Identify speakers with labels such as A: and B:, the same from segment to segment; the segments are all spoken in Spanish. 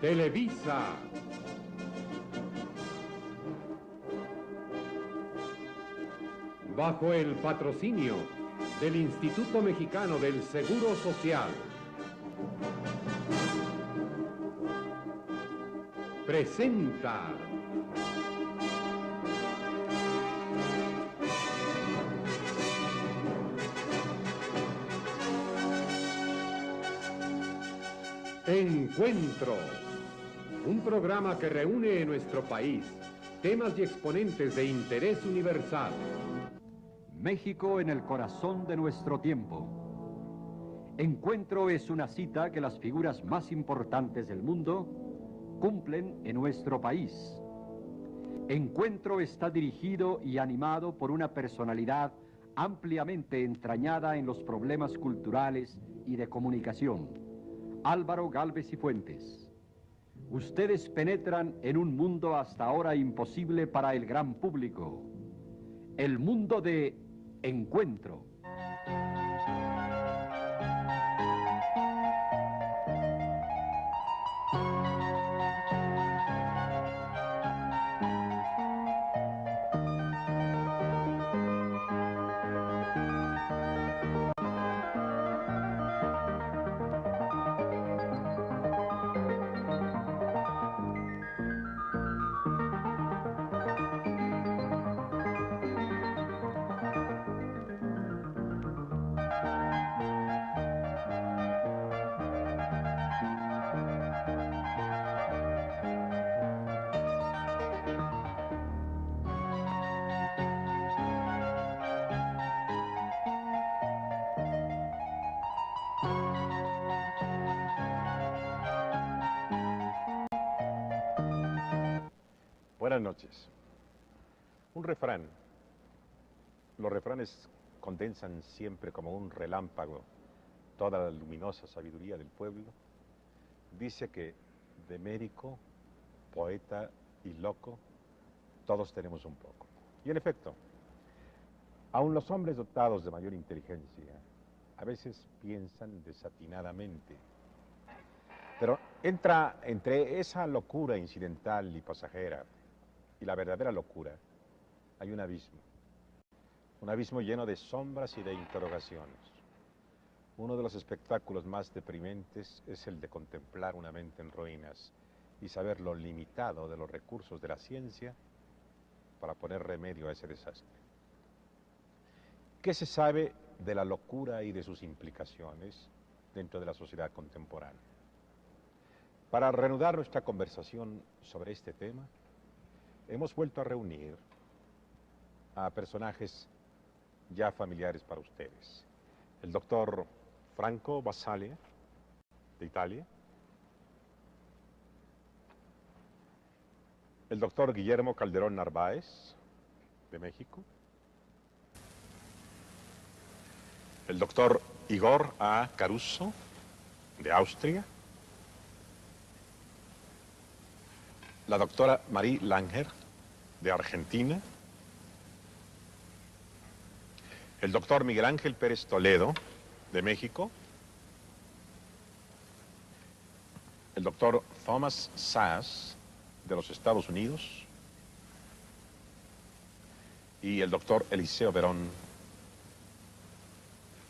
A: Televisa. Bajo el patrocinio del Instituto Mexicano del Seguro Social, presenta Encuentro, un programa que reúne en nuestro país temas y exponentes de interés universal.
B: México en el corazón de nuestro tiempo. Encuentro es una cita que las figuras más importantes del mundo cumplen en nuestro país. Encuentro está dirigido y animado por una personalidad ampliamente entrañada en los problemas culturales y de comunicación, Álvaro Gálvez y Fuentes. Ustedes penetran en un mundo hasta ahora imposible para el gran público, el mundo de Encuentro.
C: Buenas noches. Un refrán. Los refranes condensan siempre como un relámpago toda la luminosa sabiduría del pueblo. Dice que de médico, poeta y loco, todos tenemos un poco. Y en efecto, aun los hombres dotados de mayor inteligencia a veces piensan desatinadamente. Pero entre esa locura incidental y pasajera y la verdadera locura, hay un abismo lleno de sombras y de interrogaciones. Uno de los espectáculos más deprimentes es el de contemplar una mente en ruinas y saber lo limitado de los recursos de la ciencia para poner remedio a ese desastre. ¿Qué se sabe de la locura y de sus implicaciones dentro de la sociedad contemporánea? Para reanudar nuestra conversación sobre este tema, hemos vuelto a reunir a personajes ya familiares para ustedes. El doctor Franco Basaglia, de Italia. El doctor Guillermo Calderón Narváez, de México. El doctor Igor A. Caruso, de Austria. La doctora Marie Langer, de Argentina. El doctor Miguel Ángel Pérez Toledo, de México. El doctor Thomas Szasz, de los Estados Unidos. Y el doctor Eliseo Verón,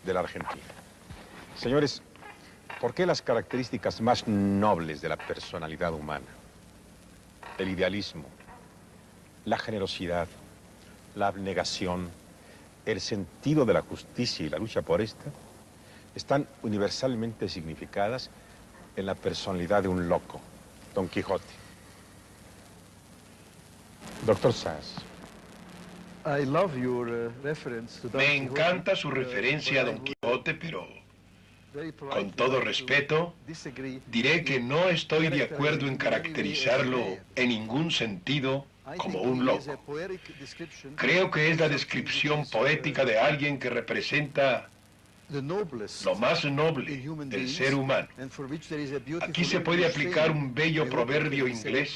C: de la Argentina. Señores, ¿por qué las características más nobles de la personalidad humana? El idealismo, la generosidad, la abnegación, el sentido de la justicia y la lucha por esta, están universalmente significadas en la personalidad de un loco, Don Quijote. Doctor Szasz.
D: Me encanta su referencia a Don Quijote, pero con todo respeto, diré que no estoy de acuerdo en caracterizarlo en ningún sentido como un loco. Creo que es la descripción poética de alguien que representa lo más noble del ser humano. Aquí se puede aplicar un bello proverbio inglés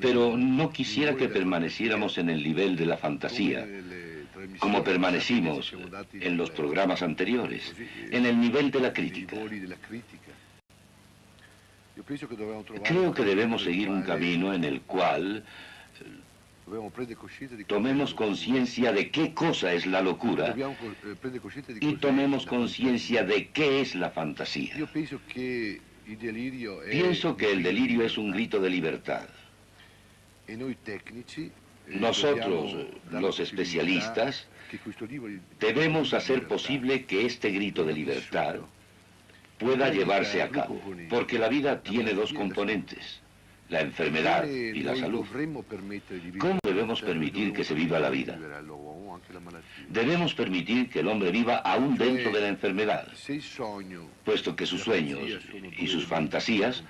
E: Pero no quisiera que permaneciéramos en el nivel de la fantasía, como permanecimos en los programas anteriores, en el nivel de la crítica. Creo que debemos seguir un camino en el cual tomemos conciencia de qué cosa es la locura y tomemos conciencia de qué es la fantasía. Pienso que el delirio es un grito de libertad. Nosotros, los especialistas, debemos hacer posible que este grito de libertad pueda llevarse a cabo, porque la vida tiene dos componentes, la enfermedad y la salud. ¿Cómo debemos permitir que se viva la vida? Debemos permitir que el hombre viva aún dentro de la enfermedad, puesto que sus sueños y sus fantasías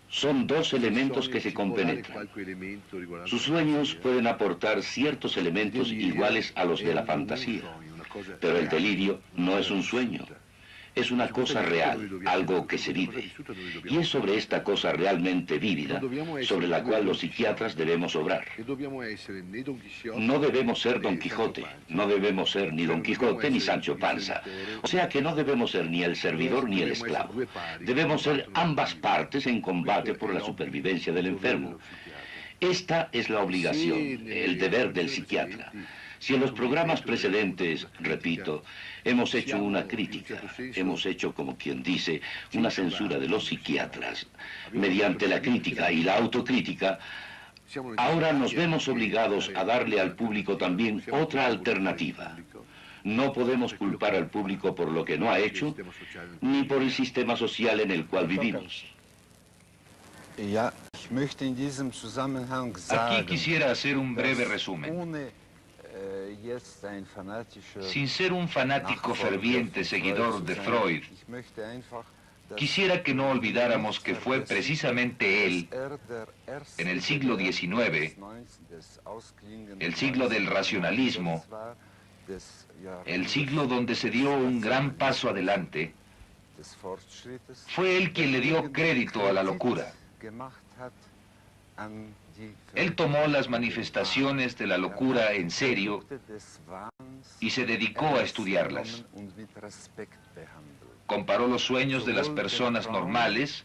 E: son dos elementos que se compenetran. Sus sueños pueden aportar ciertos elementos iguales a los de la fantasía, pero el delirio no es un sueño. Es una cosa real, algo que se vive. Y es sobre esta cosa realmente vívida sobre la cual los psiquiatras debemos obrar. No debemos ser Don Quijote, no debemos ser ni Don Quijote ni Sancho Panza. O sea que no debemos ser ni el servidor ni el esclavo. Debemos ser ambas partes en combate por la supervivencia del enfermo. Esta es la obligación, el deber del psiquiatra. Si en los programas precedentes, repito, hemos hecho una crítica, hemos hecho, como quien dice, una censura de los psiquiatras, mediante la crítica y la autocrítica, ahora nos vemos obligados a darle al público también otra alternativa. No podemos culpar al público por lo que no ha hecho, ni por el sistema social en el cual vivimos.
F: Aquí quisiera hacer un breve resumen. Sin ser un fanático ferviente seguidor de Freud, quisiera que no olvidáramos que fue precisamente él, en el siglo XIX, el siglo del racionalismo, el siglo donde se dio un gran paso adelante, fue él quien le dio crédito a la locura. Él tomó las manifestaciones de la locura en serio y se dedicó a estudiarlas. Comparó los sueños de las personas normales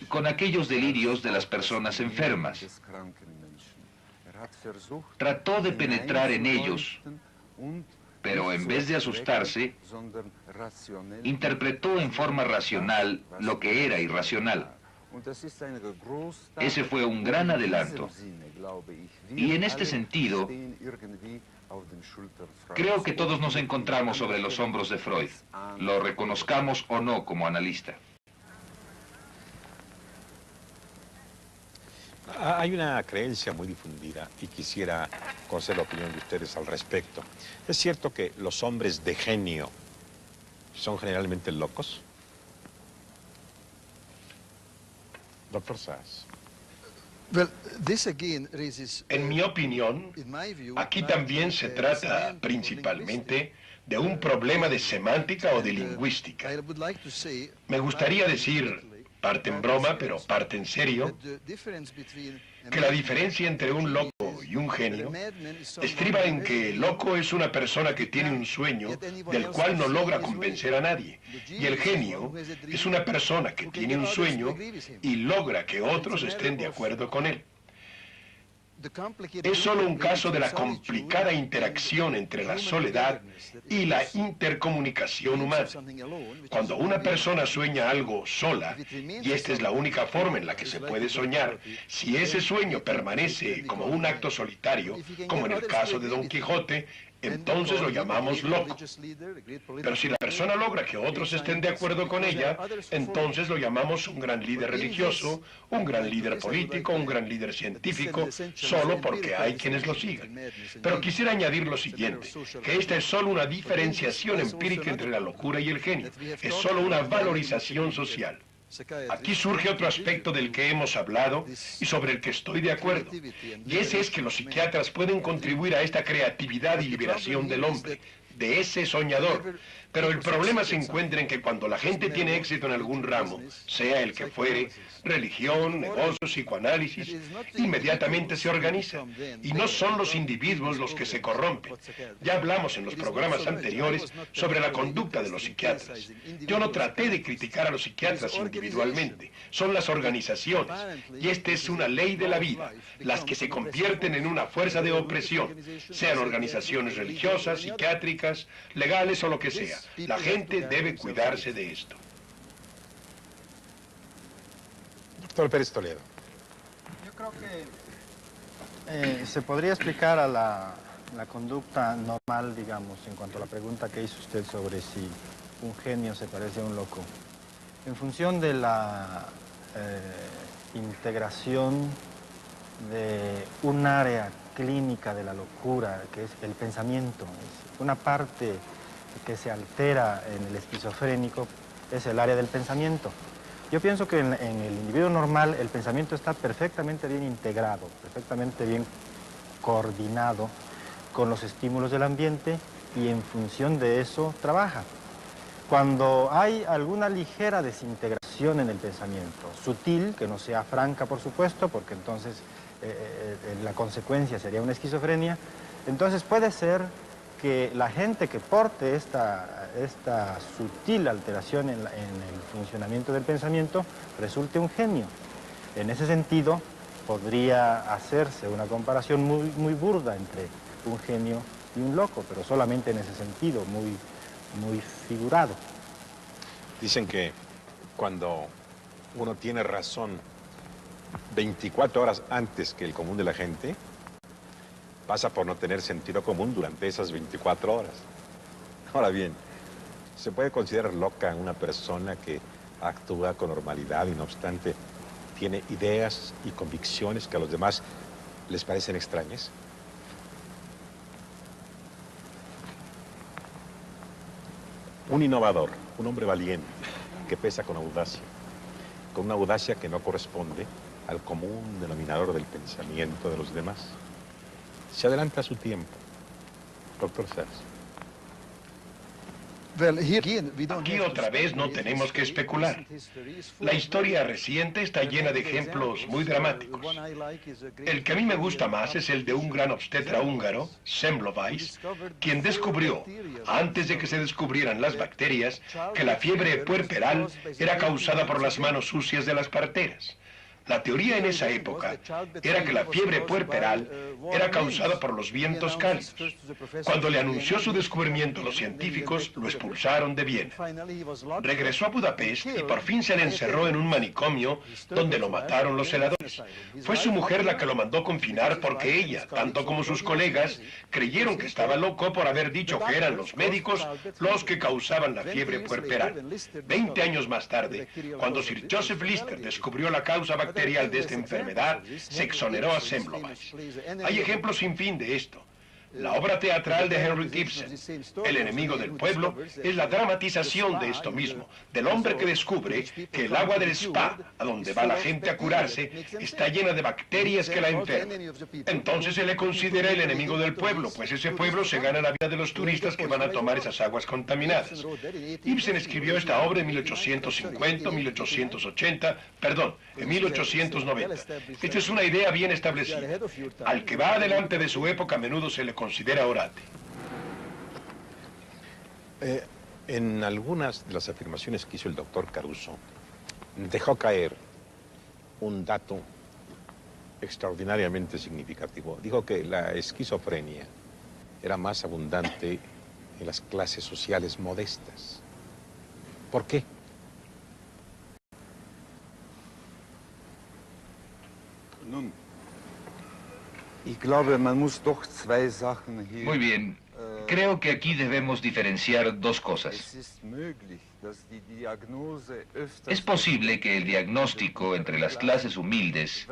F: con aquellos delirios de las personas enfermas. Trató de penetrar en ellos, pero en vez de asustarse, interpretó en forma racional lo que era irracional. Ese fue un gran adelanto. Y en este sentido, creo que todos nos encontramos sobre los hombros de Freud, lo reconozcamos o no como analista.
C: Hay una creencia muy difundida y quisiera conocer la opinión de ustedes al respecto. ¿Es cierto que los hombres de genio son generalmente locos? Dr. Sass.
D: En mi opinión, aquí también se trata principalmente de un problema de semántica o de lingüística. Me gustaría decir, parte en broma, pero parte en serio, que la diferencia entre un loco y un genio estriba en que el loco es una persona que tiene un sueño del cual no logra convencer a nadie, y el genio es una persona que tiene un sueño y logra que otros estén de acuerdo con él. Es solo un caso de la complicada interacción entre la soledad y la intercomunicación humana. Cuando una persona sueña algo sola, y esta es la única forma en la que se puede soñar, si ese sueño permanece como un acto solitario, como en el caso de Don Quijote, entonces lo llamamos loco. Pero si la persona logra que otros estén de acuerdo con ella, entonces lo llamamos un gran líder religioso, un gran líder político, un gran líder científico, solo porque hay quienes lo sigan. Pero quisiera añadir lo siguiente, que esta es solo una diferenciación empírica entre la locura y el genio. Es solo una valorización social. Aquí surge otro aspecto del que hemos hablado y sobre el que estoy de acuerdo, y ese es que los psiquiatras pueden contribuir a esta creatividad y liberación del hombre, de ese soñador, Pero el problema se encuentra en que cuando la gente tiene éxito en algún ramo, sea el que fuere, religión, negocios, psicoanálisis, inmediatamente se organiza. Y no son los individuos los que se corrompen. Ya hablamos en los programas anteriores sobre la conducta de los psiquiatras. Yo no traté de criticar a los psiquiatras individualmente. Son las organizaciones. Y esta es una ley de la vida. Las que se convierten en una fuerza de opresión, sean organizaciones religiosas, psiquiátricas, legales o lo que sea. La gente debe cuidarse de esto.
C: Doctor Pérez Toledo.
G: Yo creo que se podría explicar a la conducta normal, digamos, en cuanto a la pregunta que hizo usted sobre si un genio se parece a un loco. En función de la integración de un área clínica de la locura, que es el pensamiento, es una parte que se altera en el esquizofrénico, es el área del pensamiento. Yo pienso que en el individuo normal el pensamiento está perfectamente bien integrado, perfectamente bien coordinado con los estímulos del ambiente y en función de eso trabaja. Cuando hay alguna ligera desintegración en el pensamiento, sutil, que no sea franca por supuesto, porque entonces la consecuencia sería una esquizofrenia, entonces puede ser que la gente que porte esta sutil alteración en el funcionamiento del pensamiento resulte un genio. En ese sentido, podría hacerse una comparación muy burda entre un genio y un loco, pero solamente en ese sentido, muy figurado.
C: Dicen que cuando uno tiene razón 24 horas antes que el común de la gente, pasa por no tener sentido común durante esas 24 horas. Ahora bien, ¿se puede considerar loca una persona que actúa con normalidad y no obstante tiene ideas y convicciones que a los demás les parecen extrañas? Un innovador, un hombre valiente, que pesa con una audacia que no corresponde al común denominador del pensamiento de los demás. Se adelanta a su tiempo. Doctor Sers.
D: Aquí otra vez no tenemos que especular. La historia reciente está llena de ejemplos muy dramáticos. El que a mí me gusta más es el de un gran obstetra húngaro, Semmelweis, quien descubrió, antes de que se descubrieran las bacterias, que la fiebre puerperal era causada por las manos sucias de las parteras. La teoría en esa época era que la fiebre puerperal era causada por los vientos cálidos. Cuando le anunció su descubrimiento a los científicos, lo expulsaron de Viena. Regresó a Budapest y por fin se le encerró en un manicomio donde lo mataron los celadores. Fue su mujer la que lo mandó confinar porque ella, tanto como sus colegas, creyeron que estaba loco por haber dicho que eran los médicos los que causaban la fiebre puerperal. 20 años más tarde, cuando Sir Joseph Lister descubrió la causa bacterial de esta enfermedad, se exoneró a Semmelweis. Hay ejemplos sin fin de esto. La obra teatral de Henrik Ibsen, El enemigo del pueblo, es la dramatización de esto mismo, del hombre que descubre que el agua del spa, a donde va la gente a curarse, está llena de bacterias que la enferman. Entonces se le considera el enemigo del pueblo, pues ese pueblo se gana la vida de los turistas que van a tomar esas aguas contaminadas. Ibsen escribió esta obra en 1850, 1880, perdón, en 1890. Esta es una idea bien establecida. Al que va adelante de su época a menudo se le considera orate.
C: En algunas de las afirmaciones que hizo el doctor Caruso, dejó caer un dato extraordinariamente significativo. Dijo que la esquizofrenia era más abundante en las clases sociales modestas. ¿Por qué?
F: Muy bien. Creo que aquí debemos diferenciar dos cosas. Es posible que el diagnóstico entre las clases humildes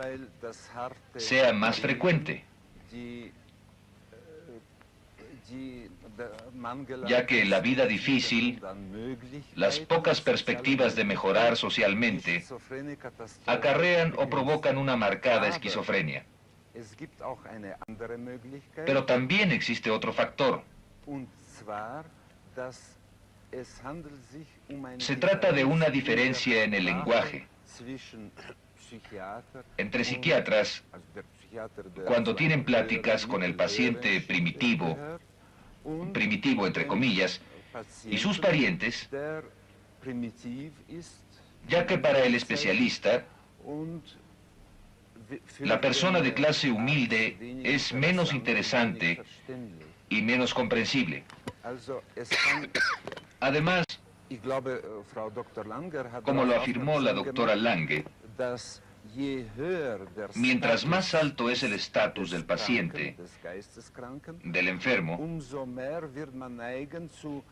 F: sea más frecuente, ya que la vida difícil, las pocas perspectivas de mejorar socialmente, acarrean o provocan una marcada esquizofrenia. Pero también existe otro factor, Se trata de una diferencia en el lenguaje entre psiquiatras cuando tienen pláticas con el paciente primitivo entre comillas, y sus parientes, ya que para el especialista, la persona de clase humilde es menos interesante y menos comprensible. Además, como lo afirmó la doctora Lange, mientras más alto es el estatus del paciente, del enfermo,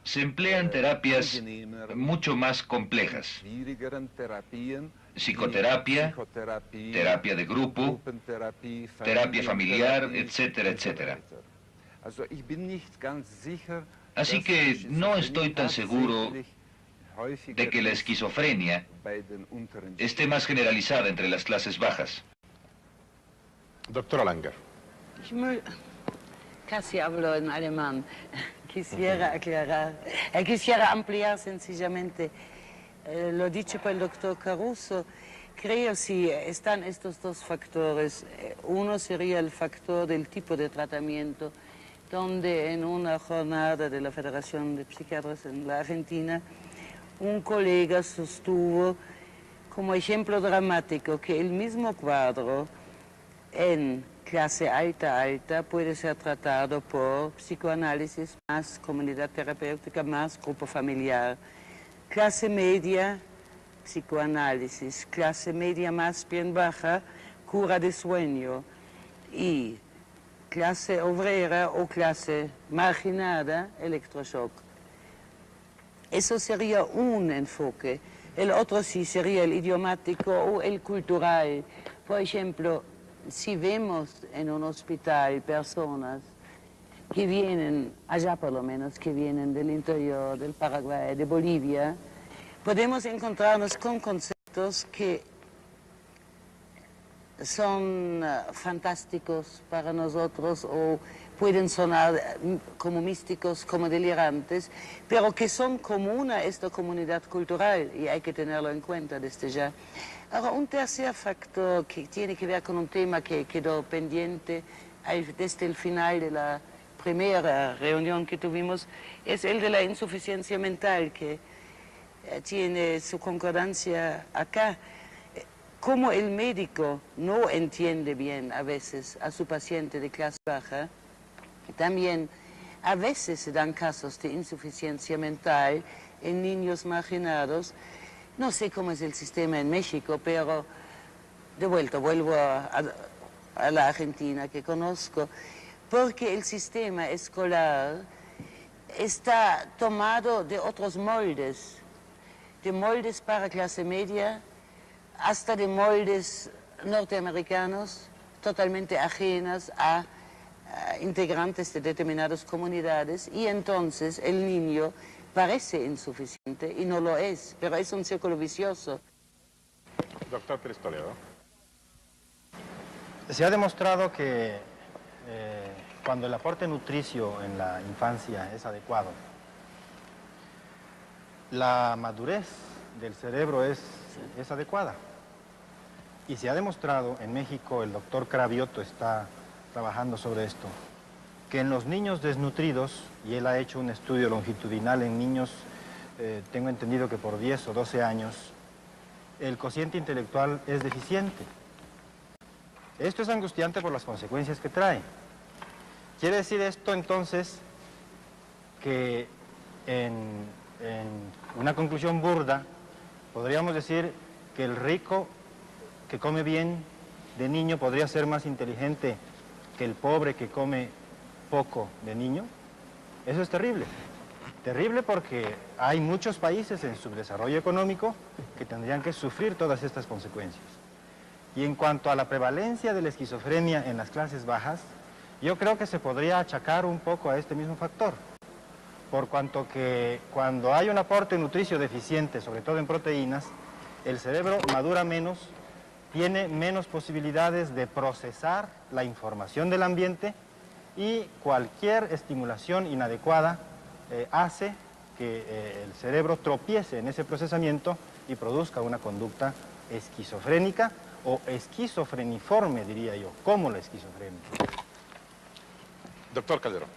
F: se emplean terapias mucho más complejas. Psicoterapia, terapia de grupo, terapia familiar, etcétera, etcétera. Así que no estoy tan seguro de que la esquizofrenia esté más generalizada entre las clases bajas.
C: Doctora Langer.
H: Casi hablo en alemán. Quisiera aclarar, quisiera ampliar sencillamente lo dicho por el doctor Caruso. Creo si están estos dos factores. Uno sería el factor del tipo de tratamiento, donde en una jornada de la Federación de Psiquiatras en la Argentina, un colega sostuvo como ejemplo dramático que el mismo cuadro en clase alta puede ser tratado por psicoanálisis más comunidad terapéutica más grupo familiar. Clase media, psicoanálisis. Clase media más bien baja, cura de sueño. Y clase obrera o clase marginada, electroshock. Eso sería un enfoque. El otro sí sería el idiomático o el cultural. Por ejemplo, si vemos en un hospital personas que vienen, allá por lo menos, que vienen del interior, del Paraguay, de Bolivia, podemos encontrarnos con conceptos que son fantásticos para nosotros o pueden sonar como místicos, como delirantes, pero que son común a esta comunidad cultural y hay que tenerlo en cuenta desde ya. Ahora, un tercer factor que tiene que ver con un tema que quedó pendiente desde el final de la primera reunión que tuvimos, es el de la insuficiencia mental, que tiene su concordancia acá. Como el médico no entiende bien a veces a su paciente de clase baja, también a veces se dan casos de insuficiencia mental en niños marginados. No sé cómo es el sistema en México, pero de vuelta vuelvo a la Argentina que conozco, porque el sistema escolar está tomado de otros moldes, de moldes para clase media, hasta de moldes norteamericanos totalmente ajenas a integrantes de determinadas comunidades, y entonces el niño parece insuficiente y no lo es, pero es un círculo vicioso.
C: Doctor Pérez Toledo.
G: Se ha demostrado que cuando el aporte nutricio en la infancia es adecuado, la madurez del cerebro es adecuada. Y se ha demostrado en México, el doctor Cravioto está trabajando sobre esto, que en los niños desnutridos, y él ha hecho un estudio longitudinal en niños, tengo entendido que por 10 o 12 años, el cociente intelectual es deficiente. Esto es angustiante por las consecuencias que trae. Quiere decir esto entonces que en una conclusión burda podríamos decir que el rico que come bien de niño podría ser más inteligente que el pobre que come poco de niño. Eso es terrible. Terrible porque hay muchos países en subdesarrollo económico que tendrían que sufrir todas estas consecuencias. Y en cuanto a la prevalencia de la esquizofrenia en las clases bajas, yo creo que se podría achacar un poco a este mismo factor. Por cuanto que cuando hay un aporte nutricio deficiente, sobre todo en proteínas, el cerebro madura menos, tiene menos posibilidades de procesar la información del ambiente y cualquier estimulación inadecuada hace que el cerebro tropiece en ese procesamiento y produzca una conducta esquizofrénica o esquizofreniforme, diría yo, como la esquizofrenia.
C: Doctor Calderón.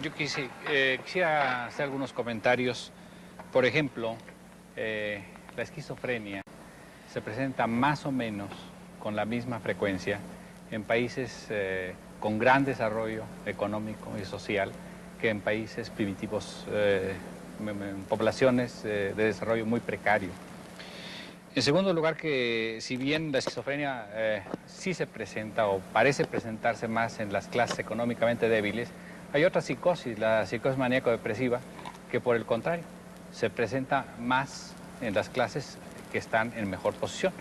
I: Yo quisiera hacer algunos comentarios. Por ejemplo, la esquizofrenia se presenta más o menos con la misma frecuencia en países con gran desarrollo económico y social que en países primitivos, en poblaciones de desarrollo muy precario. En segundo lugar, que si bien la esquizofrenia sí se presenta o parece presentarse más en las clases económicamente débiles, hay otra psicosis, la psicosis maníaco-depresiva, que por el contrario se presenta más en las clases que están en mejor posición.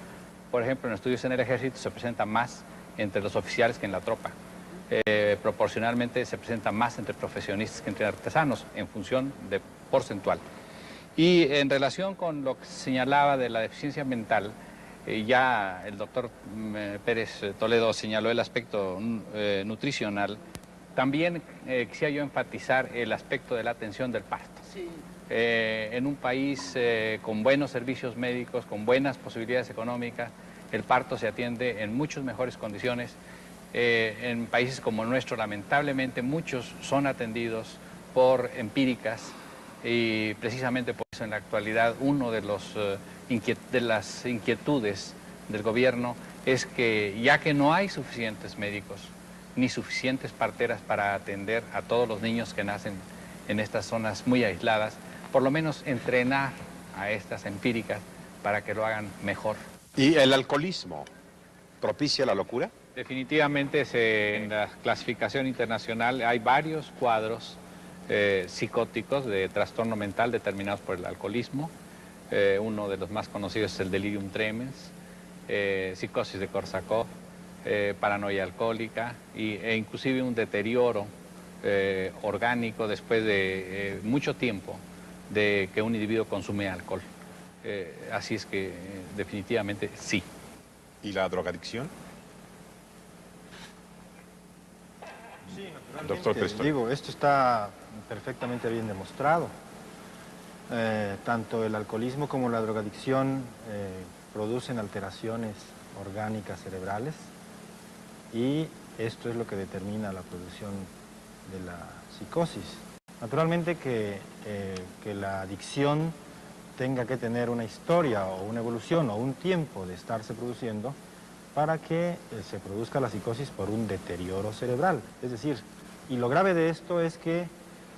I: Por ejemplo, en estudios en el ejército se presenta más entre los oficiales que en la tropa. Proporcionalmente se presenta más entre profesionistas que entre artesanos, en función de porcentual. Y en relación con lo que señalaba de la deficiencia mental, ya el doctor Pérez Toledo señaló el aspecto nutricional. También quisiera yo enfatizar el aspecto de la atención del parto. Sí. En un país con buenos servicios médicos, con buenas posibilidades económicas, el parto se atiende en muchas mejores condiciones. En países como el nuestro, lamentablemente, muchos son atendidos por empíricas y precisamente por eso en la actualidad uno de las inquietudes del gobierno es que ya que no hay suficientes médicos ni suficientes parteras para atender a todos los niños que nacen en estas zonas muy aisladas, por lo menos entrenar a estas empíricas para que lo hagan mejor.
C: ¿Y el alcoholismo propicia la locura?
I: Definitivamente en la clasificación internacional hay varios cuadros psicóticos de trastorno mental determinados por el alcoholismo. Uno de los más conocidos es el delirium tremens, psicosis de Korsakoff, paranoia alcohólica e inclusive un deterioro orgánico después de mucho tiempo de que un individuo consume alcohol. Así es que definitivamente sí.
C: ¿Y la drogadicción?
G: Sí, naturalmente. Digo, esto está perfectamente bien demostrado. Tanto el alcoholismo como la drogadicción producen alteraciones orgánicas cerebrales y esto es lo que determina la producción de la psicosis. Naturalmente que la adicción tenga que tener una historia o una evolución o un tiempo de estarse produciendo para que se produzca la psicosis por un deterioro cerebral. Es decir, y lo grave de esto es que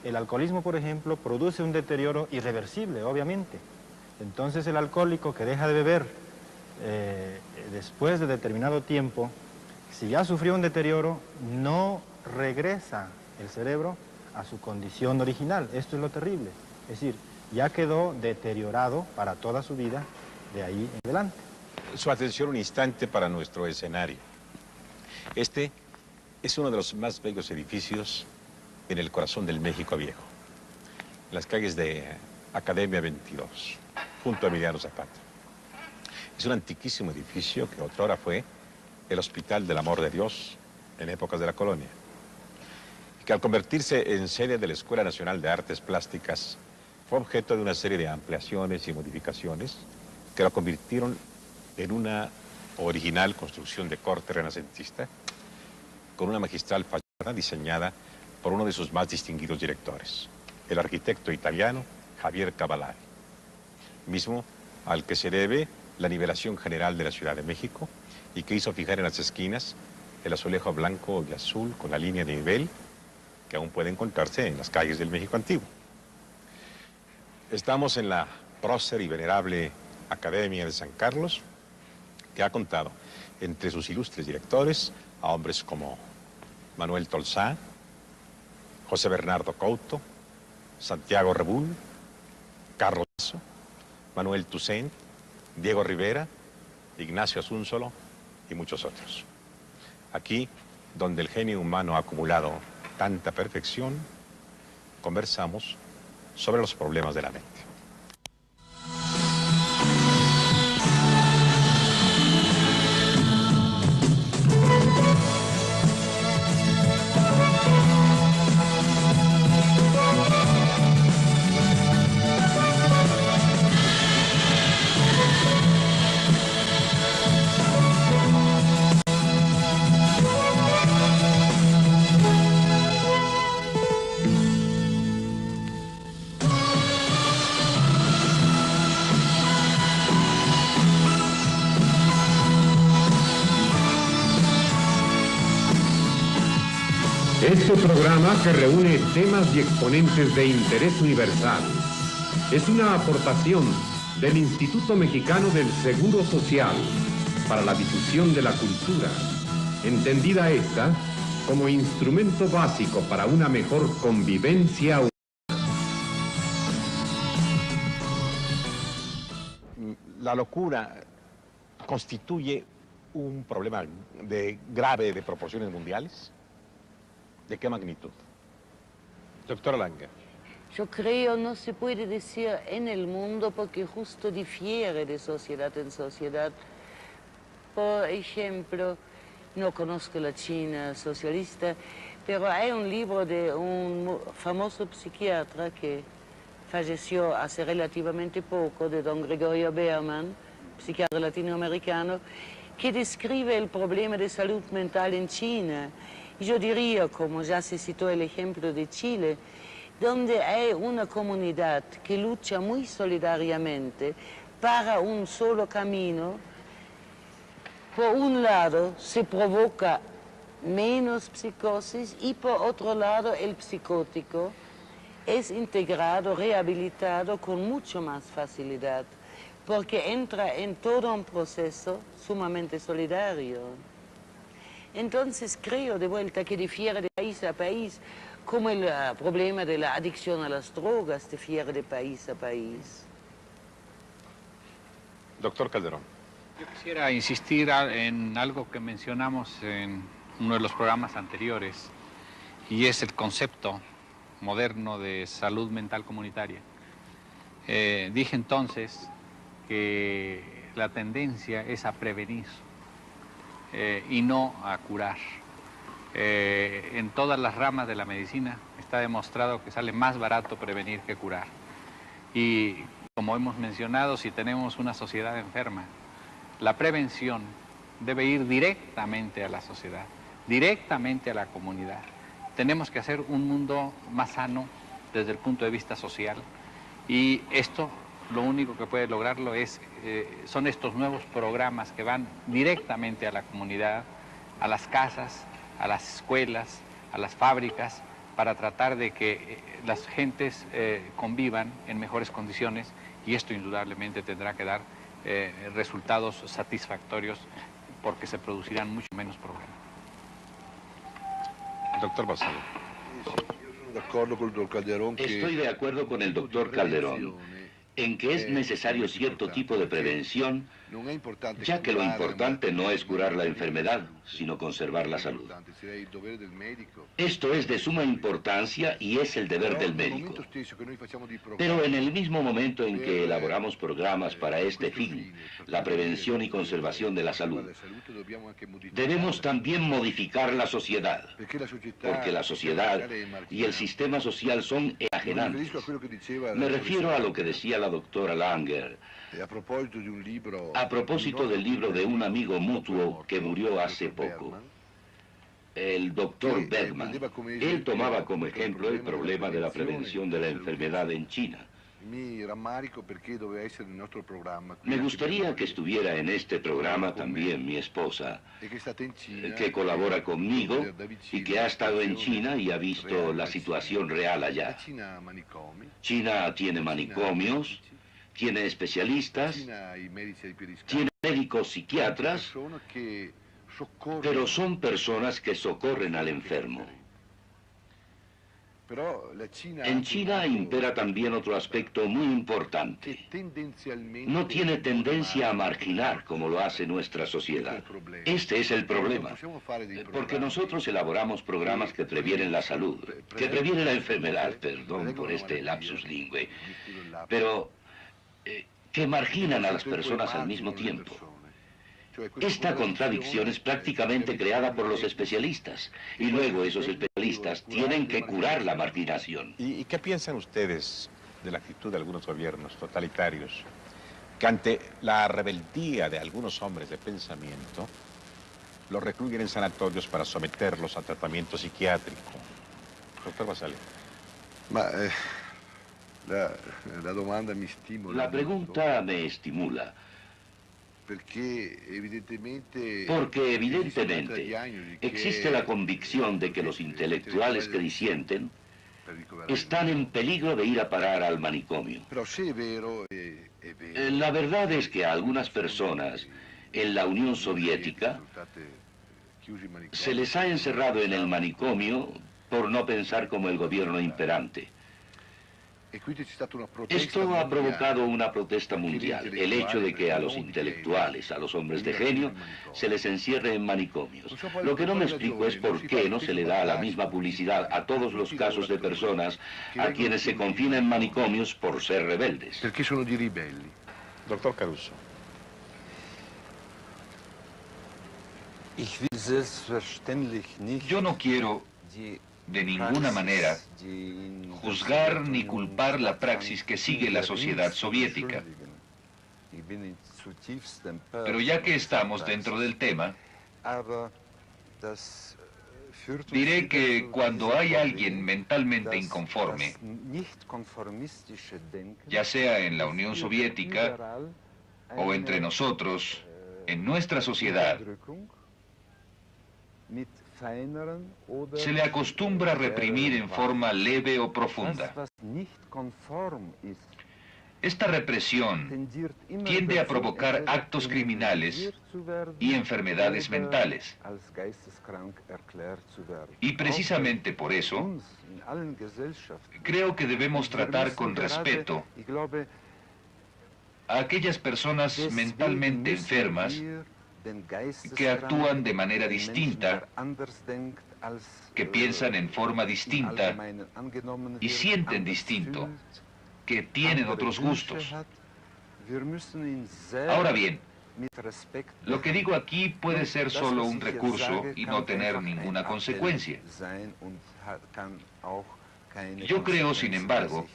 G: el alcoholismo, por ejemplo, produce un deterioro irreversible, obviamente. Entonces el alcohólico que deja de beber después de determinado tiempo, si ya sufrió un deterioro, no regresa el cerebro a su condición original. Esto es lo terrible. Es decir, ya quedó deteriorado para toda su vida de ahí en adelante.
C: Su atención un instante para nuestro escenario. Este es uno de los más bellos edificios en el corazón del México Viejo. En las calles de Academia 22, junto a Emiliano Zapata. Es un antiquísimo edificio que otrora fue el Hospital del Amor de Dios en épocas de la colonia. Y que al convertirse en sede de la Escuela Nacional de Artes Plásticas, fue objeto de una serie de ampliaciones y modificaciones que lo convirtieron en una original construcción de corte renacentista con una magistral fachada diseñada por uno de sus más distinguidos directores, el arquitecto italiano Javier Cavallari, mismo al que se debe la nivelación general de la Ciudad de México y que hizo fijar en las esquinas el azulejo blanco y azul con la línea de nivel que aún puede encontrarse en las calles del México antiguo. Estamos en la prócer y venerable Academia de San Carlos, que ha contado entre sus ilustres directores a hombres como Manuel Tolsá, José Bernardo Couto, Santiago Rebul, Carlos Lazo, Manuel Toussaint, Diego Rivera, Ignacio Asúnzolo y muchos otros. Aquí, donde el genio humano ha acumulado tanta perfección, conversamos sobre los problemas de la mente.
A: Este programa, que reúne temas y exponentes de interés universal, es una aportación del Instituto Mexicano del Seguro Social para la difusión de la cultura, entendida esta como instrumento básico para una mejor convivencia humana.
C: La locura constituye un problema grave de proporciones mundiales. ¿De qué magnitud? Doctora Langer.
H: Yo creo no se puede decir en el mundo porque justo difiere de sociedad en sociedad. Por ejemplo, no conozco la China socialista, pero hay un libro de un famoso psiquiatra que falleció hace relativamente poco, de don Gregorio Berman, psiquiatra latinoamericano, que describe el problema de salud mental en China. Y yo diría, como ya se citó el ejemplo de Chile, donde hay una comunidad que lucha muy solidariamente para un solo camino, por un lado se provoca menos psicosis y por otro lado el psicótico es integrado, rehabilitado con mucho más facilidad, porque entra en todo un proceso sumamente solidario. Entonces creo de vuelta que difiere de país a país, como el problema de la adicción a las drogas difiere de país a país.
C: Doctor Calderón.
I: Yo quisiera insistir en algo que mencionamos en uno de los programas anteriores, y es el concepto moderno de salud mental comunitaria. Dije entonces que la tendencia es a prevenir y no a curar. En todas las ramas de la medicina está demostrado que sale más barato prevenir que curar. Y como hemos mencionado, si tenemos una sociedad enferma, la prevención debe ir directamente a la sociedad, directamente a la comunidad. Tenemos que hacer un mundo más sano desde el punto de vista social, y esto lo único que puede lograrlo son estos nuevos programas que van directamente a la comunidad, a las casas, a las escuelas, a las fábricas, para tratar de que las gentes convivan en mejores condiciones, y esto indudablemente tendrá que dar resultados satisfactorios porque se producirán mucho menos problemas.
C: Doctor Bassalo.
E: Estoy de acuerdo con el doctor Calderón en que es necesario cierto tipo de prevención, ya que lo importante no es curar la enfermedad, sino conservar la salud. Esto es de suma importancia y es el deber del médico. Pero en el mismo momento en que elaboramos programas para este fin, la prevención y conservación de la salud, debemos también modificar la sociedad, porque la sociedad y el sistema social son enajenantes. Me refiero a lo que decía la doctora Langer, a propósito del libro de un amigo mutuo que murió hace poco, el doctor Bergman. Él tomaba como ejemplo el problema de la prevención de la enfermedad en China. Me gustaría que estuviera en este programa también mi esposa, que colabora conmigo y que ha estado en China y ha visto la situación real allá. China tiene manicomios, tiene especialistas, tiene médicos psiquiatras, pero son personas que socorren al enfermo. En China impera también otro aspecto muy importante. No tiene tendencia a marginar como lo hace nuestra sociedad. Este es el problema, porque nosotros elaboramos programas que previenen la salud, que previenen la enfermedad, perdón por este lapsus lingüe, pero que marginan a las personas al mismo tiempo. Esta contradicción es prácticamente creada por los especialistas, y luego esos especialistas tienen que curar la marginación.
C: ¿Y qué piensan ustedes de la actitud de algunos gobiernos totalitarios que ante la rebeldía de algunos hombres de pensamiento los recluyen en sanatorios para someterlos a tratamiento psiquiátrico? Doctor Bassalo.
E: La pregunta me estimula. Porque evidentemente existe la convicción de que los intelectuales que disienten están en peligro de ir a parar al manicomio. La verdad es que a algunas personas en la Unión Soviética se les ha encerrado en el manicomio por no pensar como el gobierno imperante. Esto ha provocado una protesta mundial, el hecho de que a los intelectuales, a los hombres de genio, se les encierre en manicomios. Lo que no me explico es por qué no se le da la misma publicidad a todos los casos de personas a quienes se confina en manicomios por ser rebeldes.
J: Perché sono di ribelli.
C: Doctor Caruso.
F: Yo no quiero, de ninguna manera, juzgar ni culpar la praxis que sigue la sociedad soviética. Pero ya que estamos dentro del tema, diré que cuando hay alguien mentalmente inconforme, ya sea en la Unión Soviética o entre nosotros, en nuestra sociedad, se le acostumbra a reprimir en forma leve o profunda. Esta represión tiende a provocar actos criminales y enfermedades mentales. Y precisamente por eso, creo que debemos tratar con respeto a aquellas personas mentalmente enfermas que actúan de manera distinta, que piensan en forma distinta y sienten distinto, que tienen otros gustos. Ahora bien, lo que digo aquí puede ser solo un recurso y no tener ninguna consecuencia. Yo creo, sin embargo,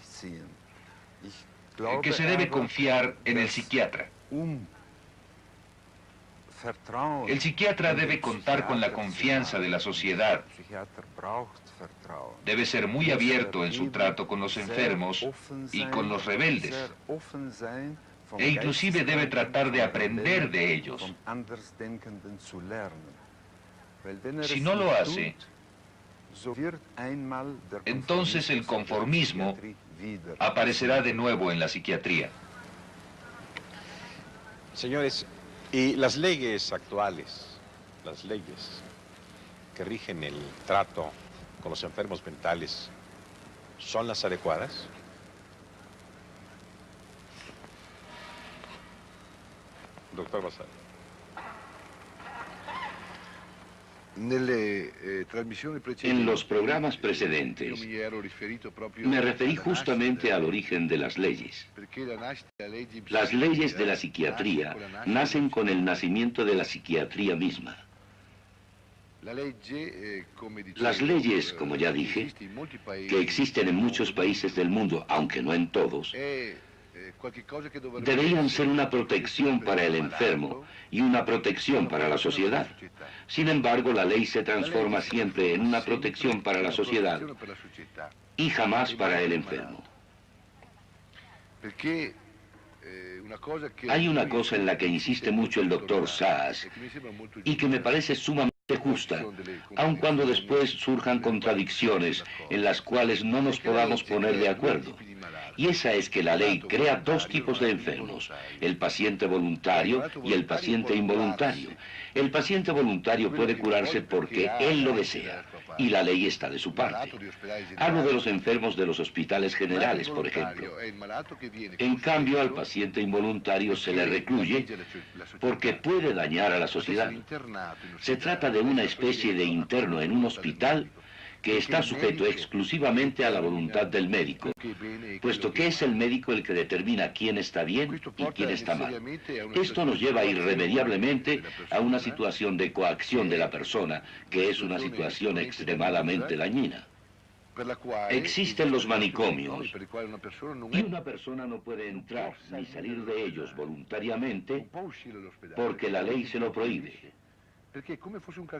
F: que se debe confiar en el psiquiatra. El psiquiatra debe contar con la confianza de la sociedad. Debe ser muy abierto en su trato con los enfermos y con los rebeldes. E inclusive debe tratar de aprender de ellos. Si no lo hace, entonces el conformismo aparecerá de nuevo en la psiquiatría.
C: Señores, y las leyes actuales, las leyes que rigen el trato con los enfermos mentales, ¿son las adecuadas? Doctor Vasari.
E: En los programas precedentes me referí justamente al origen de las leyes. Las leyes de la psiquiatría nacen con el nacimiento de la psiquiatría misma. Las leyes, como ya dije, que existen en muchos países del mundo, aunque no en todos, deberían ser una protección para el enfermo y una protección para la sociedad. Sin embargo, la ley se transforma siempre en una protección para la sociedad y jamás para el enfermo. Hay una cosa en la que insiste mucho el doctor Saas y que me parece sumamente justa, aun cuando después surjan contradicciones en las cuales no nos podamos poner de acuerdo. Y esa es que la ley crea dos tipos de enfermos, el paciente voluntario y el paciente involuntario. El paciente voluntario puede curarse porque él lo desea, y la ley está de su parte. Hablo de los enfermos de los hospitales generales, por ejemplo. En cambio, al paciente involuntario se le recluye porque puede dañar a la sociedad. Se trata de una especie de interno en un hospital que está sujeto exclusivamente a la voluntad del médico, puesto que es el médico el que determina quién está bien y quién está mal. Esto nos lleva irremediablemente a una situación de coacción de la persona, que es una situación extremadamente dañina. Existen los manicomios y una persona no puede entrar ni salir de ellos voluntariamente porque la ley se lo prohíbe.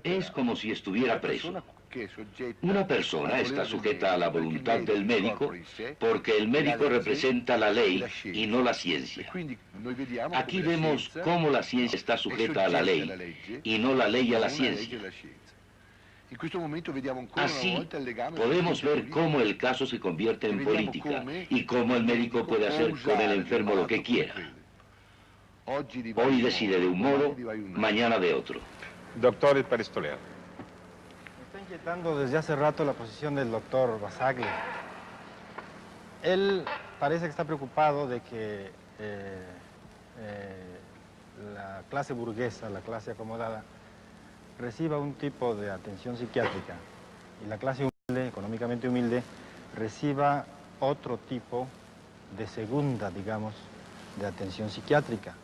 E: Es como si estuviera preso. Una persona está sujeta a la voluntad del médico porque el médico representa la ley y no la ciencia. Aquí vemos cómo la ciencia está sujeta a la ley y no la ley a la ciencia. Así podemos ver cómo el caso se convierte en política y cómo el médico puede hacer con el enfermo lo que quiera. Hoy decide de un modo, mañana de otro.
C: Doctor Pérez Toledo.
G: Me está inquietando desde hace rato la posición del doctor Bassaglia. Él parece que está preocupado de que la clase burguesa, la clase acomodada, reciba un tipo de atención psiquiátrica y la clase humilde, económicamente humilde, reciba otro tipo de segunda, digamos, de atención psiquiátrica.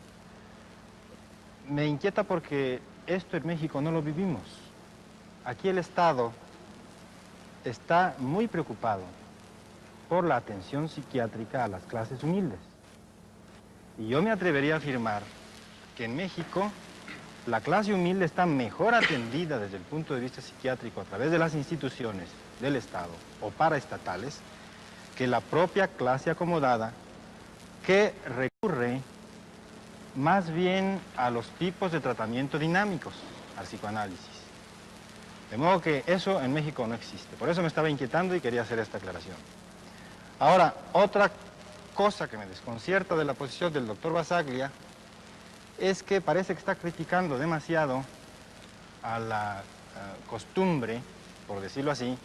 G: Me inquieta porque esto en México no lo vivimos. Aquí el Estado está muy preocupado por la atención psiquiátrica a las clases humildes. Y yo me atrevería a afirmar que en México la clase humilde está mejor atendida desde el punto de vista psiquiátrico a través de las instituciones del Estado o paraestatales que la propia clase acomodada, que recurre más bien a los tipos de tratamiento dinámicos, al psicoanálisis. De modo que eso en México no existe. Por eso me estaba inquietando y quería hacer esta aclaración. Ahora, otra cosa que me desconcierta de la posición del doctor Bassaglia es que parece que está criticando demasiado a la costumbre, por decirlo así,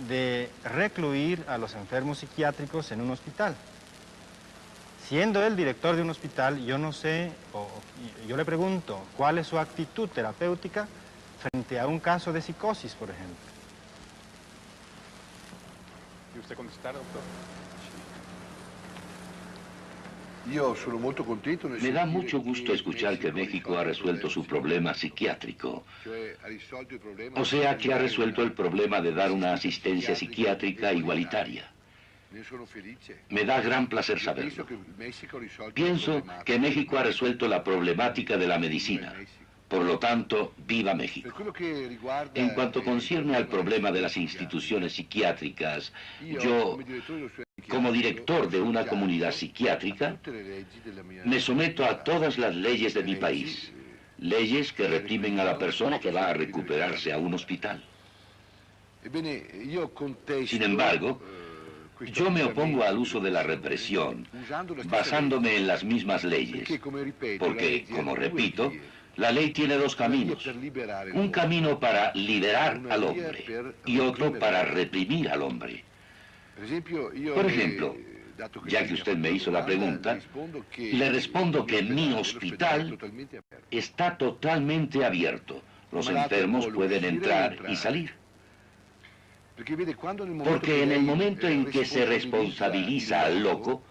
G: de recluir a los enfermos psiquiátricos en un hospital. Siendo él director de un hospital, yo no sé, yo le pregunto, ¿cuál es su actitud terapéutica frente a un caso de psicosis, por ejemplo?
C: ¿Y usted contestar, doctor?
E: Me da mucho gusto escuchar que México ha resuelto su problema psiquiátrico. O sea, que ha resuelto el problema de dar una asistencia psiquiátrica igualitaria. Me da gran placer saberlo. Pienso que México ha resuelto la problemática de la medicina. Por lo tanto, ¡viva México! En cuanto concierne al problema de las instituciones psiquiátricas, yo, como director de una comunidad psiquiátrica, me someto a todas las leyes de mi país. Leyes que reprimen a la persona que va a recuperarse a un hospital. Sin embargo, yo me opongo al uso de la represión, basándome en las mismas leyes, porque, como repito, la ley tiene dos caminos. Un camino para liberar al hombre y otro para reprimir al hombre. Por ejemplo, ya que usted me hizo la pregunta, le respondo que mi hospital está totalmente abierto. Los enfermos pueden entrar y salir. Porque en el momento en que se responsabiliza al loco,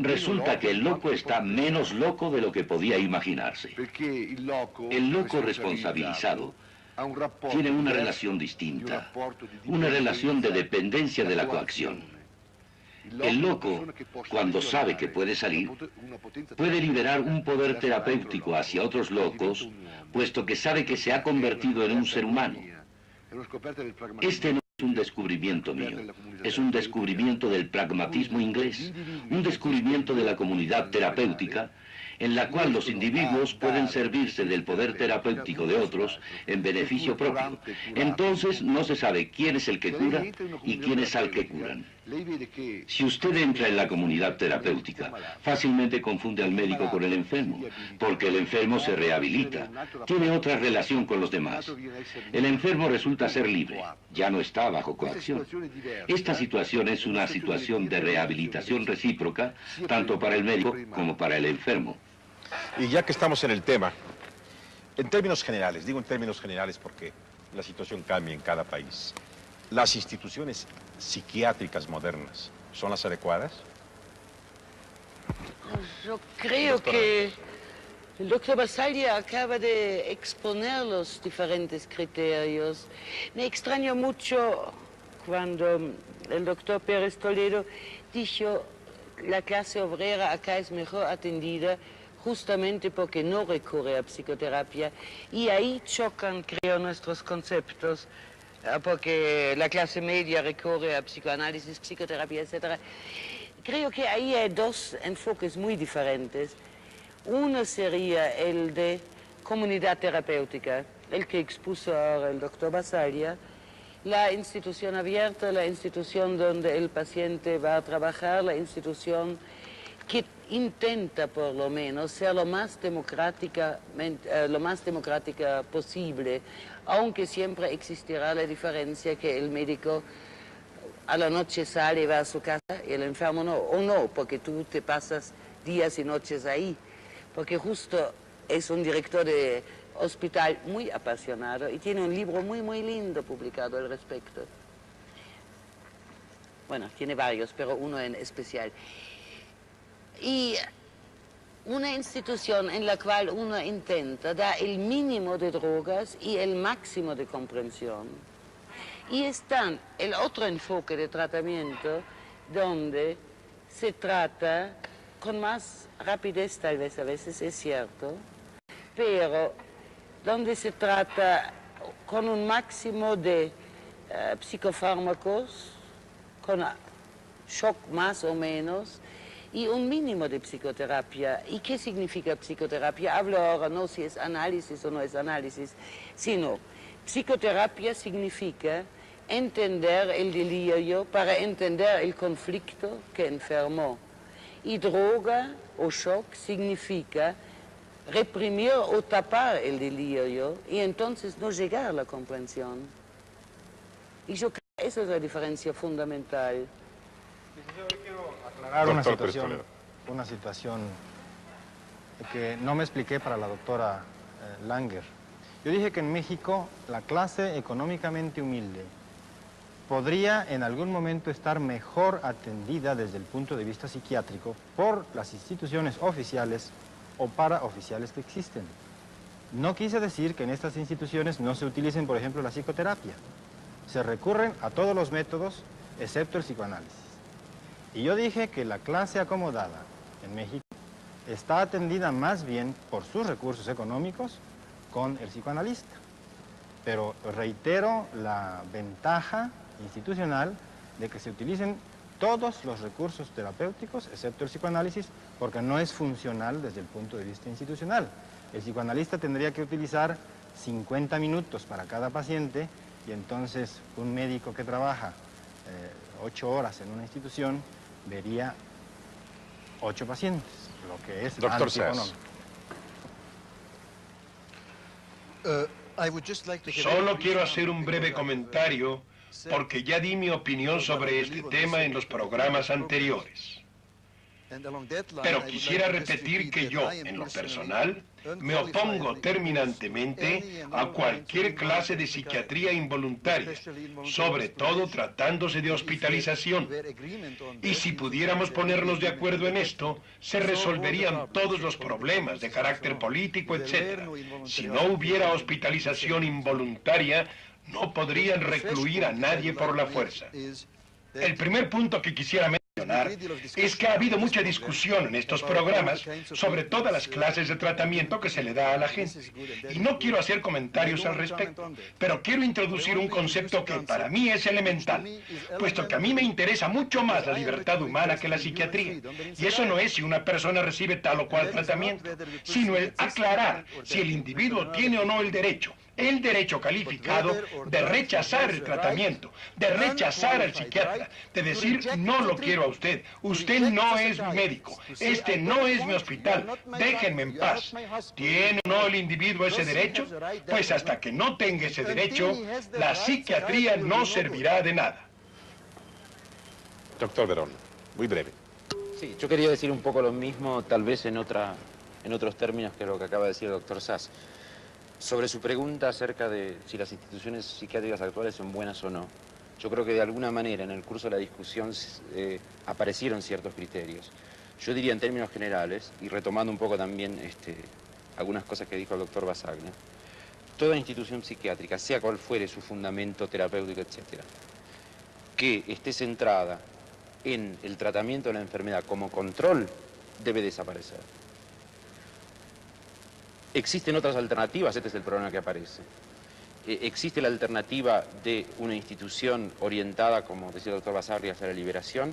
E: resulta que el loco está menos loco de lo que podía imaginarse. El loco responsabilizado tiene una relación distinta, una relación de dependencia de la coacción. El loco, cuando sabe que puede salir, puede liberar un poder terapéutico hacia otros locos, puesto que sabe que se ha convertido en un ser humano. Este no es un descubrimiento mío, es un descubrimiento del pragmatismo inglés, un descubrimiento de la comunidad terapéutica, en la cual los individuos pueden servirse del poder terapéutico de otros en beneficio propio. Entonces no se sabe quién es el que cura y quién es al que curan. Si usted entra en la comunidad terapéutica, fácilmente confunde al médico con el enfermo, porque el enfermo se rehabilita, tiene otra relación con los demás. El enfermo resulta ser libre, ya no está bajo coacción. Esta situación es una situación de rehabilitación recíproca, tanto para el médico como para el enfermo.
C: Y ya que estamos en el tema, en términos generales, digo en términos generales porque la situación cambia en cada país, ¿las instituciones psiquiátricas modernas son las adecuadas?
H: Yo creo que el doctor Bassaglia acaba de exponer los diferentes criterios. Me extrañó mucho cuando el doctor Pérez Toledo dijo la clase obrera acá es mejor atendida justamente porque no recurre a psicoterapia, y ahí chocan, creo, nuestros conceptos, porque la clase media recurre a psicoanálisis, psicoterapia, etc. Creo que ahí hay dos enfoques muy diferentes. Uno sería el de comunidad terapéutica, el que expuso ahora el doctor Basaglia, la institución abierta, la institución donde el paciente va a trabajar, la institución que intenta por lo menos ser lo más democrática posible, aunque siempre existirá la diferencia que el médico a la noche sale y va a su casa y el enfermo no, o no, porque tú te pasas días y noches ahí, porque justo es un director de hospital muy apasionado y tiene un libro muy, muy lindo publicado al respecto. Bueno, tiene varios, pero uno en especial. Y una institución en la cual uno intenta dar el mínimo de drogas y el máximo de comprensión. Y está el otro enfoque de tratamiento donde se trata con más rapidez, tal vez a veces es cierto, pero donde se trata con un máximo de psicofármacos, con shock más o menos, y un mínimo de psicoterapia. ¿Y qué significa psicoterapia? Hablo ahora no si es análisis o no es análisis, sino psicoterapia significa entender el delirio para entender el conflicto que enfermó. Y droga o shock significa reprimir o tapar el delirio y entonces no llegar a la comprensión. Y yo creo que esa es la diferencia fundamental.
G: Aclarar una situación que no me expliqué para la doctora Langer. Yo dije que en México la clase económicamente humilde podría en algún momento estar mejor atendida desde el punto de vista psiquiátrico por las instituciones oficiales o paraoficiales que existen. No quise decir que en estas instituciones no se utilicen, por ejemplo, la psicoterapia. Se recurren a todos los métodos, excepto el psicoanálisis. Y yo dije que la clase acomodada en México está atendida más bien por sus recursos económicos con el psicoanalista. Pero reitero la ventaja institucional de que se utilicen todos los recursos terapéuticos, excepto el psicoanálisis, porque no es funcional desde el punto de vista institucional. El psicoanalista tendría que utilizar 50 minutos para cada paciente y entonces un médico que trabaja 8 horas en una institución vería 8 pacientes, lo que es
C: Doctor Sass.
D: Solo quiero hacer un breve comentario porque ya di mi opinión sobre este tema en los programas anteriores. Pero quisiera repetir que yo, en lo personal, me opongo terminantemente a cualquier clase de psiquiatría involuntaria, sobre todo tratándose de hospitalización. Y si pudiéramos ponernos de acuerdo en esto, se resolverían todos los problemas de carácter político, etc. Si no hubiera hospitalización involuntaria, no podrían recluir a nadie por la fuerza. El primer punto que quisiera mencionar es que ha habido mucha discusión en estos programas sobre todas las clases de tratamiento que se le da a la gente. Y no quiero hacer comentarios al respecto, pero quiero introducir un concepto que para mí es elemental, puesto que a mí me interesa mucho más la libertad humana que la psiquiatría. Y eso no es si una persona recibe tal o cual tratamiento, sino el aclarar si el individuo tiene o no el derecho calificado de rechazar el tratamiento, de rechazar al psiquiatra, de decir no lo quiero a usted, usted no es mi médico, este no es mi hospital, déjenme en paz. ¿Tiene o no el individuo ese derecho? Pues hasta que no tenga ese derecho, la psiquiatría no servirá de nada.
C: Doctor Verón, muy breve.
K: Sí, yo quería decir un poco lo mismo, tal vez en otros términos que lo que acaba de decir el doctor Sass. Sobre su pregunta acerca de si las instituciones psiquiátricas actuales son buenas o no, yo creo que de alguna manera en el curso de la discusión aparecieron ciertos criterios. Yo diría en términos generales, y retomando un poco también algunas cosas que dijo el doctor Basaglia, toda institución psiquiátrica, sea cual fuere su fundamento terapéutico, etc., que esté centrada en el tratamiento de la enfermedad como control, debe desaparecer. Existen otras alternativas, este es el problema que aparece. Existe la alternativa de una institución orientada, como decía el doctor Basarri, hacia la liberación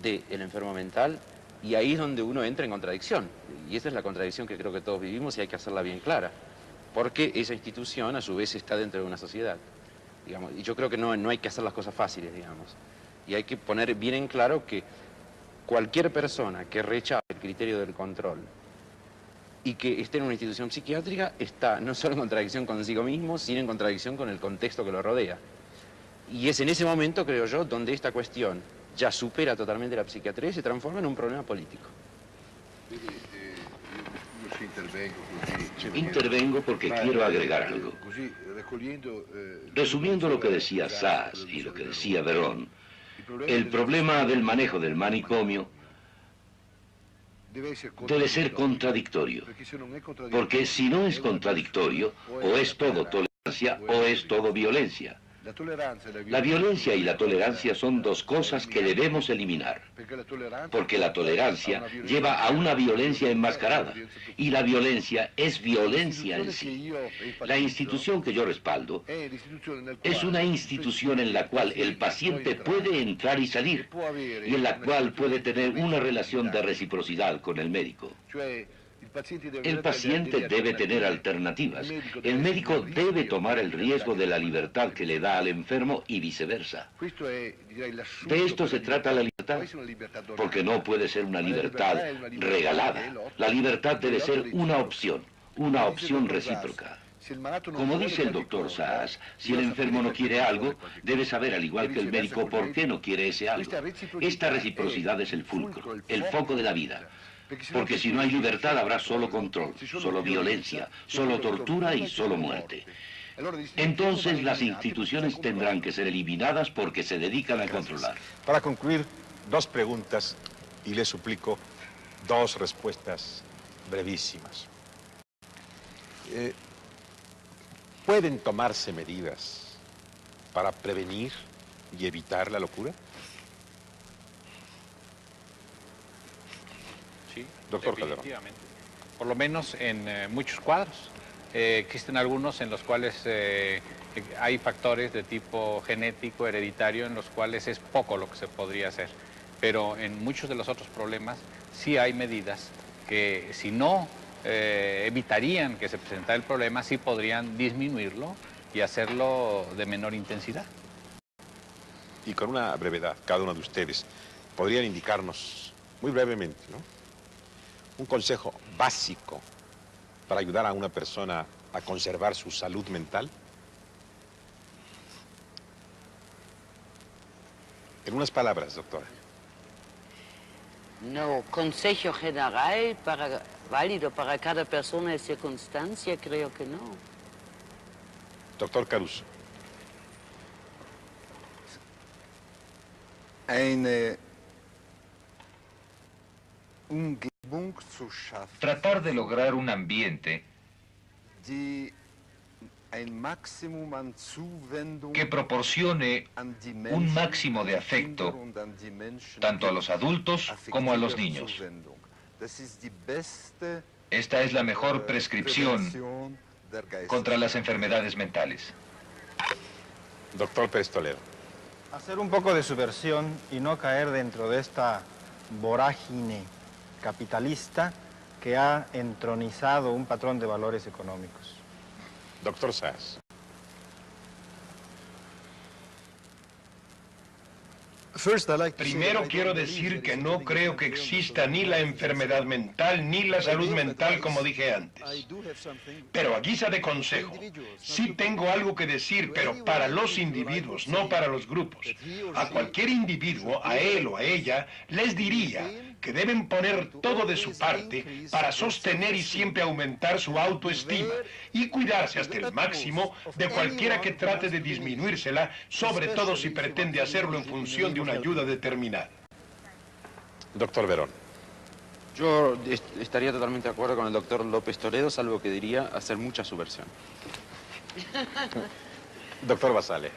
K: del enfermo mental, y ahí es donde uno entra en contradicción. Y esa es la contradicción que creo que todos vivimos y hay que hacerla bien clara. Porque esa institución, a su vez, está dentro de una sociedad. Digamos, y yo creo que no hay que hacer las cosas fáciles, digamos. Y hay que poner bien en claro que cualquier persona que rechace el criterio del control y que esté en una institución psiquiátrica está no solo en contradicción consigo mismo, sino en contradicción con el contexto que lo rodea. Y es en ese momento, creo yo, donde esta cuestión ya supera totalmente la psiquiatría y se transforma en un problema político.
E: Intervengo porque quiero agregar algo. Resumiendo lo que decía Szasz y lo que decía Verón, el problema del manejo del manicomio debe ser contradictorio, porque si no es contradictorio, o es todo tolerancia o es todo violencia. La violencia y la tolerancia son dos cosas que debemos eliminar, porque la tolerancia lleva a una violencia enmascarada, y la violencia es violencia en sí. La institución que yo respaldo es una institución en la cual el paciente puede entrar y salir, y en la cual puede tener una relación de reciprocidad con el médico. El paciente debe tener alternativas. El médico debe tomar el riesgo de la libertad que le da al enfermo y viceversa. De esto se trata la libertad, porque no puede ser una libertad regalada. La libertad debe ser una opción recíproca. Como dice el doctor Szasz, si el enfermo no quiere algo, debe saber, al igual que el médico, por qué no quiere ese algo. Esta reciprocidad es el fulcro, el foco de la vida. Porque si no hay libertad habrá solo control, solo violencia, solo tortura y solo muerte. Entonces las instituciones tendrán que ser eliminadas porque se dedican a controlar.
C: Para concluir, dos preguntas y les suplico dos respuestas brevísimas. ¿Pueden tomarse medidas para prevenir y evitar la locura?
I: Sí,
C: doctor
I: definitivamente. Por lo menos en muchos cuadros. Existen algunos en los cuales hay factores de tipo genético, hereditario, en los cuales es poco lo que se podría hacer. Pero en muchos de los otros problemas sí hay medidas que, si no evitarían que se presentara el problema, sí podrían disminuirlo y hacerlo de menor intensidad.
C: Y con una brevedad, cada uno de ustedes, podrían indicarnos muy brevemente, ¿no?, un consejo básico para ayudar a una persona a conservar su salud mental. En unas palabras, doctora.
H: No, consejo general válido para cada persona y circunstancia, creo que no.
C: Doctor Caruso.
F: Tratar de lograr un ambiente que proporcione un máximo de afecto tanto a los adultos como a los niños. Esta es la mejor prescripción contra las enfermedades mentales.
C: Doctor Pérez Toledo.
G: Hacer un poco de subversión y no caer dentro de esta vorágine capitalista que ha entronizado un patrón de valores económicos.
C: Doctor Szasz.
D: Primero quiero decir que no creo que exista ni la enfermedad mental ni la salud mental, como dije antes. Pero a guisa de consejo, sí tengo algo que decir, pero para los individuos, no para los grupos. A cualquier individuo, a él o a ella, les diría que deben poner todo de su parte para sostener y siempre aumentar su autoestima y cuidarse hasta el máximo de cualquiera que trate de disminuírsela, sobre todo si pretende hacerlo en función de una ayuda determinada.
C: Doctor Verón.
K: Yo estaría totalmente de acuerdo con el doctor López Toledo, salvo que diría hacer mucha subversión.
C: Doctor Basale.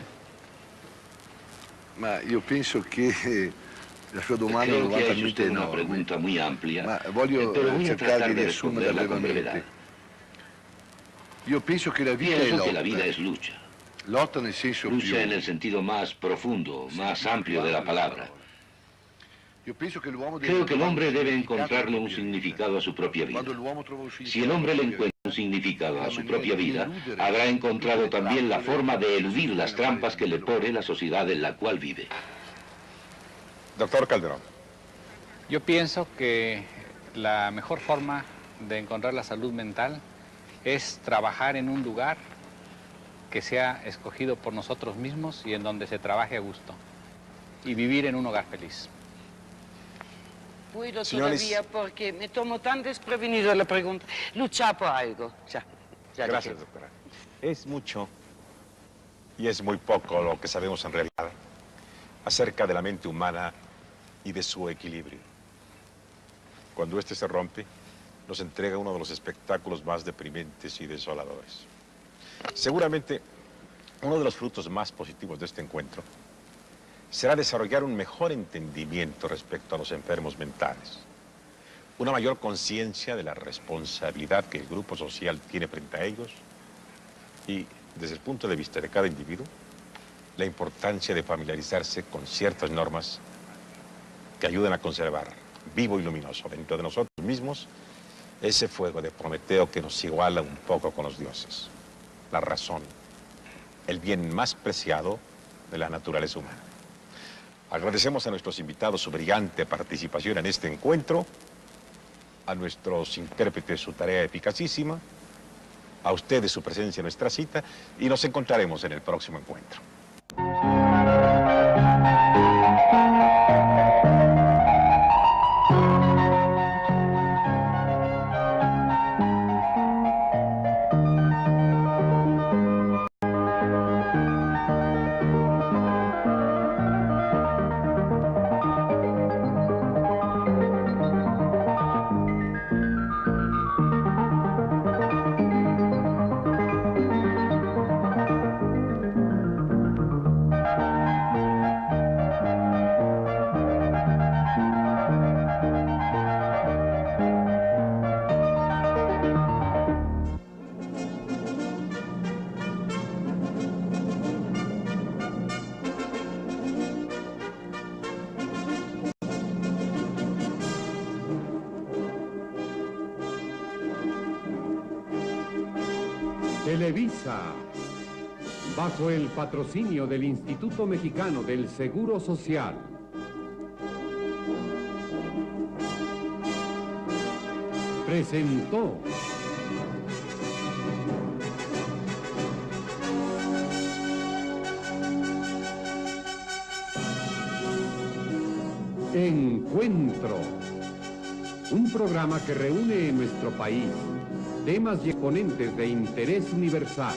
J: Ma io penso che la sua domanda
E: Creo que ha hecho usted una pregunta muy amplia, pero voy a tratar de responderla con brevedad.
J: Pienso que la
E: vida es lucha.
J: Lotta nel senso
E: lucha en el sentido más profundo, más amplio de la palabra. Creo que el hombre debe encontrarle un significado a su propia vida. Si el hombre le encuentra un significado a su propia vida, habrá encontrado también la forma de eludir las trampas que le pone la sociedad en la cual vive.
C: Doctor Calderón.
I: Yo pienso que la mejor forma de encontrar la salud mental es trabajar en un lugar que sea escogido por nosotros mismos y en donde se trabaje a gusto. Y vivir en un hogar feliz.
H: Puedo todavía porque me tomo tan desprevenido la pregunta. Luchar por algo. Ya
C: Gracias, doctora. Es mucho y es muy poco lo que sabemos en realidad acerca de la mente humana y de su equilibrio. Cuando éste se rompe, nos entrega uno de los espectáculos más deprimentes y desoladores. Seguramente, uno de los frutos más positivos de este encuentro será desarrollar un mejor entendimiento respecto a los enfermos mentales, una mayor conciencia de la responsabilidad que el grupo social tiene frente a ellos y, desde el punto de vista de cada individuo, la importancia de familiarizarse con ciertas normas que ayuden a conservar vivo y luminoso dentro de nosotros mismos ese fuego de Prometeo que nos iguala un poco con los dioses, la razón, el bien más preciado de la naturaleza humana. Agradecemos a nuestros invitados su brillante participación en este encuentro, a nuestros intérpretes su tarea eficacísima, a ustedes su presencia en nuestra cita y nos encontraremos en el próximo encuentro.
A: Televisa, bajo el patrocinio del Instituto Mexicano del Seguro Social, presentó Encuentro, un programa que reúne en nuestro país temas y exponentes de interés universal.